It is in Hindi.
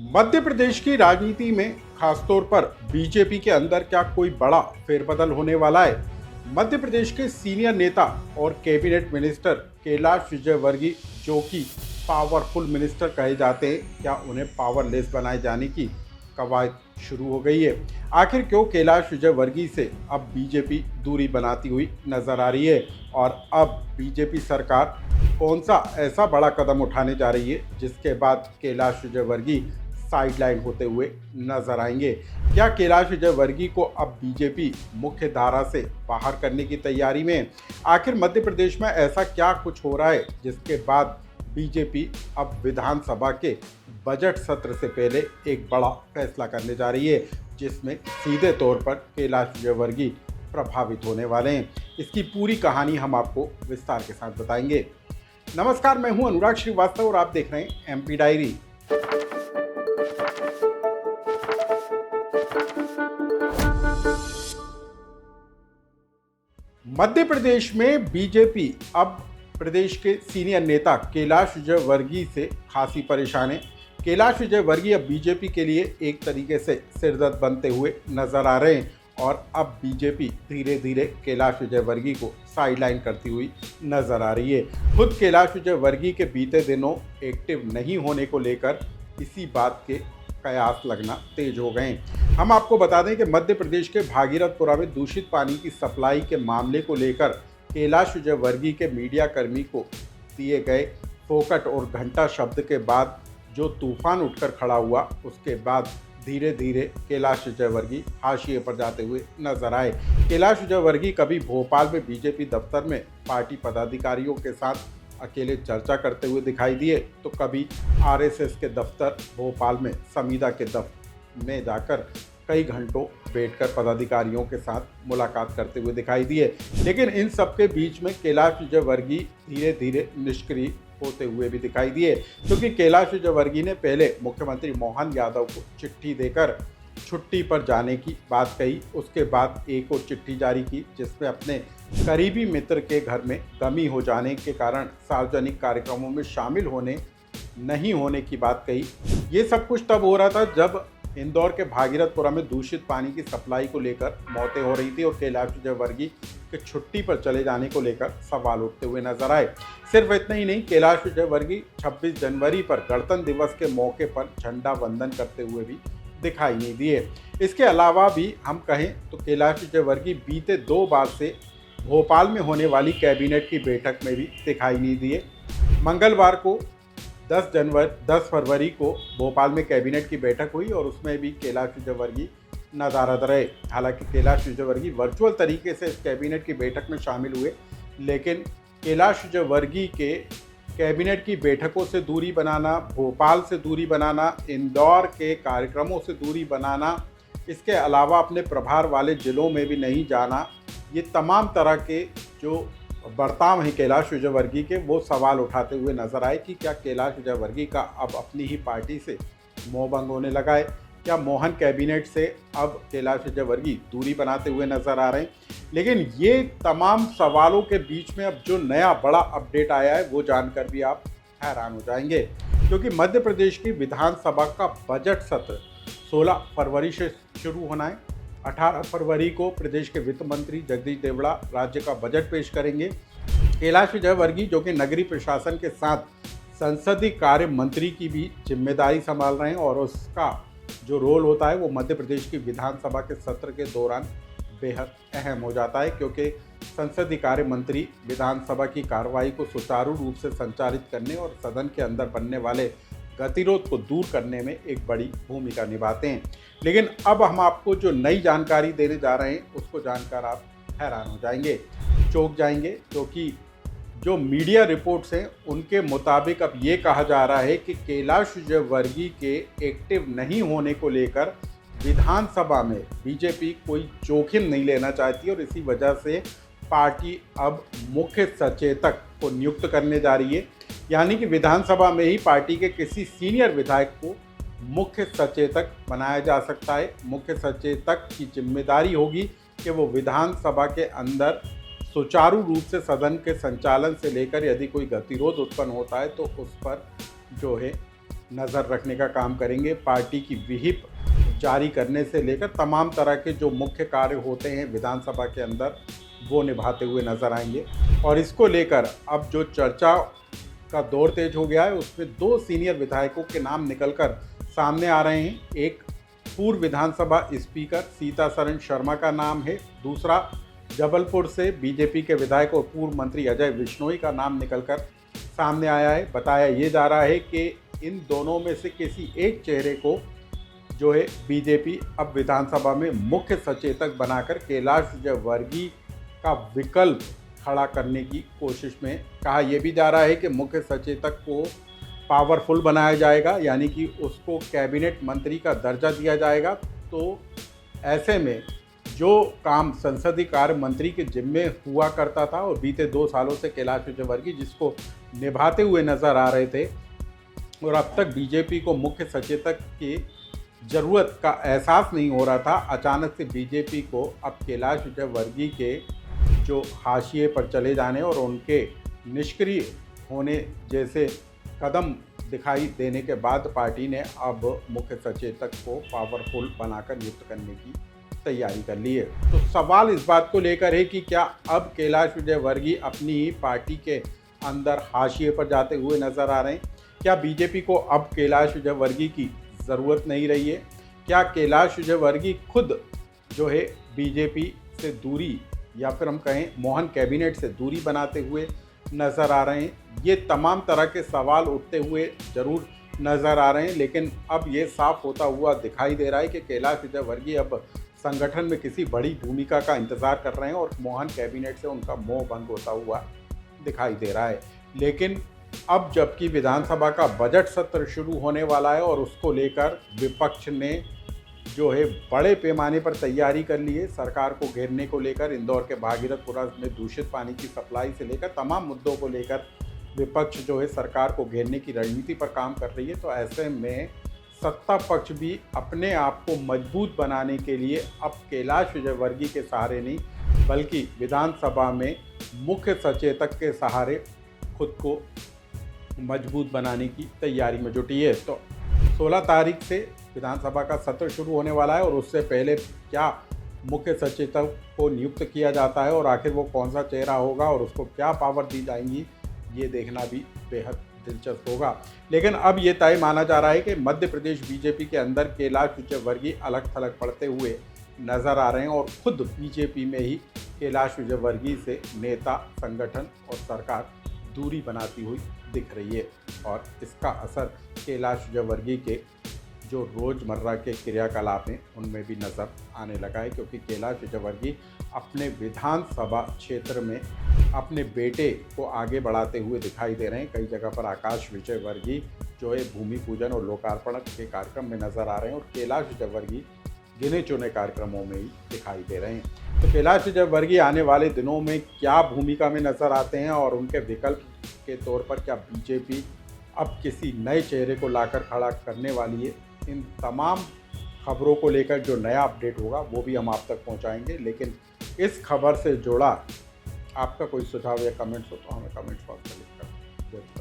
मध्य प्रदेश की राजनीति में खासतौर पर बीजेपी के अंदर क्या कोई बड़ा फेरबदल होने वाला है? मध्य प्रदेश के सीनियर नेता और कैबिनेट मिनिस्टर कैलाश विजयवर्गीय, जो कि पावरफुल मिनिस्टर कहे जाते हैं, क्या उन्हें पावरलेस बनाए जाने की कवायद शुरू हो गई है? आखिर क्यों कैलाश विजयवर्गीय से अब बीजेपी दूरी बनाती हुई नजर आ रही है? और अब बीजेपी सरकार कौन सा ऐसा बड़ा कदम उठाने जा रही है जिसके बाद कैलाश विजयवर्गीय साइडलाइन होते हुए नजर आएंगे? क्या कैलाश विजयवर्गीय को अब बीजेपी मुख्य धारा से बाहर करने की तैयारी में है? आखिर मध्य प्रदेश में ऐसा क्या कुछ हो रहा है जिसके बाद बीजेपी अब विधानसभा के बजट सत्र से पहले एक बड़ा फैसला करने जा रही है, जिसमें सीधे तौर पर कैलाश विजयवर्गीय प्रभावित होने वाले हैं? इसकी पूरी कहानी हम आपको विस्तार के साथ बताएंगे। नमस्कार, मैं हूं अनुराग श्रीवास्तव और आप देख रहे हैं एमपी डायरी। मध्य प्रदेश में बीजेपी अब प्रदेश के सीनियर नेता कैलाश विजयवर्गीय से खासी परेशान है। कैलाश विजयवर्गीय अब बीजेपी के लिए एक तरीके से सिरदर्द बनते हुए नजर आ रहे हैं और अब बीजेपी धीरे धीरे कैलाश विजयवर्गीय को साइडलाइन करती हुई नजर आ रही है। खुद कैलाश विजयवर्गीय के बीते दिनों एक्टिव नहीं होने को लेकर इसी बात के कयास लगना तेज हो गए। हम आपको बता दें कि मध्य प्रदेश के भागीरथपुरा में दूषित पानी की सप्लाई के मामले को लेकर कैलाश विजयवर्गीय के मीडिया कर्मी को दिए गए फोकट और घंटा शब्द के बाद जो तूफान उठकर खड़ा हुआ, उसके बाद धीरे धीरे कैलाश विजयवर्गीय हाशिए पर जाते हुए नजर आए। कैलाश विजयवर्गीय कभी भोपाल में बीजेपी दफ्तर में पार्टी पदाधिकारियों के साथ अकेले चर्चा करते हुए दिखाई दिए, तो कभी आरएसएस के दफ्तर भोपाल में संविदा के दफ्तर में जाकर कई घंटों बैठकर पदाधिकारियों के साथ मुलाकात करते हुए दिखाई दिए। लेकिन इन सब के बीच में कैलाश विजयवर्गीय धीरे धीरे निष्क्रिय होते हुए भी दिखाई दिए, क्योंकि कैलाश विजयवर्गीय ने पहले मुख्यमंत्री मोहन यादव को चिट्ठी देकर छुट्टी पर जाने की बात कही। उसके बाद एक और चिट्ठी जारी की जिसमें अपने करीबी मित्र के घर में गमी हो जाने के कारण सार्वजनिक कार्यक्रमों में शामिल होने नहीं होने की बात कही। ये सब कुछ तब हो रहा था जब इंदौर के भागीरथपुरा में दूषित पानी की सप्लाई को लेकर मौतें हो रही थी और कैलाश विजयवर्गीय के छुट्टी पर चले जाने को लेकर सवाल उठते हुए नजर आए। सिर्फ इतना ही नहीं, कैलाश विजयवर्गीय 26 जनवरी पर गणतंत्र दिवस के मौके पर झंडा वंदन करते हुए भी दिखाई नहीं दिए। इसके अलावा भी हम कहें तो कैलाश विजयवर्गीय बीते 2 बार से भोपाल में होने वाली कैबिनेट की बैठक में भी दिखाई नहीं दिए। मंगलवार को 10 फरवरी को भोपाल में कैबिनेट की बैठक हुई और उसमें भी कैलाश विजयवर्गीय नदारद रहे। हालांकि कैलाश विजयवर्गीय वर्चुअल तरीके से इस कैबिनेट की बैठक में शामिल हुए, लेकिन कैलाश विजयवर्गीय के कैबिनेट की बैठकों से दूरी बनाना, भोपाल से दूरी बनाना, इंदौर के कार्यक्रमों से दूरी बनाना, इसके अलावा अपने प्रभार वाले जिलों में भी नहीं जाना, ये तमाम तरह के जो बर्ताव हैं कैलाश विजयवर्गीय के, वो सवाल उठाते हुए नजर आए कि क्या कैलाश विजयवर्गीय का अब अपनी ही पार्टी से मोहभंग होने लगा है? क्या मोहन कैबिनेट से अब कैलाश विजयवर्गीय दूरी बनाते हुए नजर आ रहे हैं? लेकिन ये तमाम सवालों के बीच में अब जो नया बड़ा अपडेट आया है वो जानकर भी आप हैरान हो जाएंगे, क्योंकि मध्य प्रदेश की विधानसभा का बजट सत्र 16 फरवरी से शुरू होना है। 18 फरवरी को प्रदेश के वित्त मंत्री जगदीश देवड़ा राज्य का बजट पेश करेंगे। कैलाश विजयवर्गीय, जो कि नगरीय प्रशासन के साथ संसदीय कार्य मंत्री की भी जिम्मेदारी संभाल रहे हैं, और उसका जो रोल होता है वो मध्य प्रदेश की विधानसभा के सत्र के दौरान बेहद अहम हो जाता है, क्योंकि संसदीय कार्य मंत्री विधानसभा की कार्रवाई को सुचारू रूप से संचालित करने और सदन के अंदर बनने वाले गतिरोध को दूर करने में एक बड़ी भूमिका निभाते हैं। लेकिन अब हम आपको जो नई जानकारी देने जा रहे हैं उसको जानकर आप हैरान हो जाएंगे, चौंक जाएंगे, क्योंकि जो मीडिया रिपोर्ट्स हैं उनके मुताबिक अब ये कहा जा रहा है कि कैलाश विजयवर्गीय के एक्टिव नहीं होने को लेकर विधानसभा में बीजेपी कोई जोखिम नहीं लेना चाहती और इसी वजह से पार्टी अब मुख्य सचेतक को नियुक्त करने जा रही है। यानी कि विधानसभा में ही पार्टी के किसी सीनियर विधायक को मुख्य सचेतक बनाया जा सकता है। मुख्य सचेतक की जिम्मेदारी होगी कि वो विधानसभा के अंदर सुचारू रूप से सदन के संचालन से लेकर यदि कोई गतिरोध उत्पन्न होता है तो उस पर जो है नज़र रखने का काम करेंगे। पार्टी की विहिप जारी करने से लेकर तमाम तरह के जो मुख्य कार्य होते हैं विधानसभा के अंदर, वो निभाते हुए नज़र आएंगे। और इसको लेकर अब जो चर्चा का दौर तेज हो गया है, उसमें 2 सीनियर विधायकों के नाम निकलकर सामने आ रहे हैं। एक पूर्व विधानसभा स्पीकर सीतासरन शर्मा का नाम है, दूसरा जबलपुर से बीजेपी के विधायक और पूर्व मंत्री अजय विश्नोई का नाम निकलकर सामने आया है। बताया ये जा रहा है कि इन दोनों में से किसी एक चेहरे को जो है बीजेपी अब विधानसभा में मुख्य सचेतक बनाकर कैलाश विजयवर्गीय का विकल्प खड़ा करने की कोशिश में। कहा यह भी जा रहा है कि मुख्य सचेतक को पावरफुल बनाया जाएगा, यानी कि उसको कैबिनेट मंत्री का दर्जा दिया जाएगा। तो ऐसे में जो काम संसदीय कार्य मंत्री के जिम्मे हुआ करता था और बीते 2 सालों से कैलाश विजयवर्गीय जिसको निभाते हुए नजर आ रहे थे, और अब तक बीजेपी को मुख्य सचेतक की ज़रूरत का एहसास नहीं हो रहा था, अचानक से बीजेपी को अब कैलाश विजयवर्गीय के जो हाशिए पर चले जाने और उनके निष्क्रिय होने जैसे कदम दिखाई देने के बाद पार्टी ने अब मुख्य सचेतक को पावरफुल बनाकर नियुक्त करने की तैयारी कर ली है। तो सवाल इस बात को लेकर है कि क्या अब कैलाश विजयवर्गीय अपनी ही पार्टी के अंदर हाशिए पर जाते हुए नजर आ रहे हैं? क्या बीजेपी को अब कैलाश विजयवर्गीय की ज़रूरत नहीं रही है? क्या कैलाश विजयवर्गीय खुद जो है बीजेपी से दूरी, या फिर हम कहें मोहन कैबिनेट से दूरी बनाते हुए नज़र आ रहे हैं? ये तमाम तरह के सवाल उठते हुए ज़रूर नज़र आ रहे हैं, लेकिन अब ये साफ होता हुआ दिखाई दे रहा है कि कैलाश विजयवर्गीय अब संगठन में किसी बड़ी भूमिका का इंतज़ार कर रहे हैं और मोहन कैबिनेट से उनका मोह भंग होता हुआ दिखाई दे रहा है। लेकिन अब जबकि विधानसभा का बजट सत्र शुरू होने वाला है और उसको लेकर विपक्ष ने जो है बड़े पैमाने पर तैयारी कर ली है, सरकार को घेरने को लेकर इंदौर के भागीरथपुरा में दूषित पानी की सप्लाई से लेकर तमाम मुद्दों को लेकर विपक्ष जो है सरकार को घेरने की रणनीति पर काम कर रही है। तो ऐसे में सत्ता पक्ष भी अपने आप को मजबूत बनाने के लिए अब कैलाश विजयवर्गीय के सहारे नहीं, बल्कि विधानसभा में मुख्य सचेतक के सहारे खुद को मजबूत बनाने की तैयारी में जुटी है। तो 16 तारीख से विधानसभा का सत्र शुरू होने वाला है और उससे पहले क्या मुख्य सचेतक को नियुक्त किया जाता है और आखिर वो कौन सा चेहरा होगा और उसको क्या पावर दी जाएंगी, ये देखना भी बेहद दिलचस्प होगा। लेकिन अब ये तय माना जा रहा है कि मध्य प्रदेश बीजेपी के अंदर कैलाश विजयवर्गीय अलग थलग पड़ते हुए नजर आ रहे हैं और खुद बीजेपी में ही कैलाश विजयवर्गीय से नेता, संगठन और सरकार दूरी बनाती हुई दिख रही है। और इसका असर कैलाश विजयवर्गीय के जो रोज़मर्रा के क्रियाकलाप हैं उनमें भी नज़र आने लगा है, क्योंकि कैलाश विजयवर्गीय अपने विधानसभा क्षेत्र में अपने बेटे को आगे बढ़ाते हुए दिखाई दे रहे हैं। कई जगह पर आकाश विजयवर्गीय जो है भूमि पूजन और लोकार्पण के कार्यक्रम में नज़र आ रहे हैं और कैलाश विजयवर्गीय गिने चुने कार्यक्रमों में ही दिखाई दे रहे हैं। तो कैलाश विजयवर्गीय आने वाले दिनों में क्या भूमिका में नज़र आते हैं और उनके विकल्प के तौर पर क्या बीजेपी अब किसी नए चेहरे को लाकर खड़ा करने वाली है, इन तमाम खबरों को लेकर जो नया अपडेट होगा वो भी हम आप तक पहुंचाएंगे। लेकिन इस खबर से जुड़ा आपका कोई सुझाव या कमेंट्स हो तो हमें कमेंट्स बॉक्स में लिखकर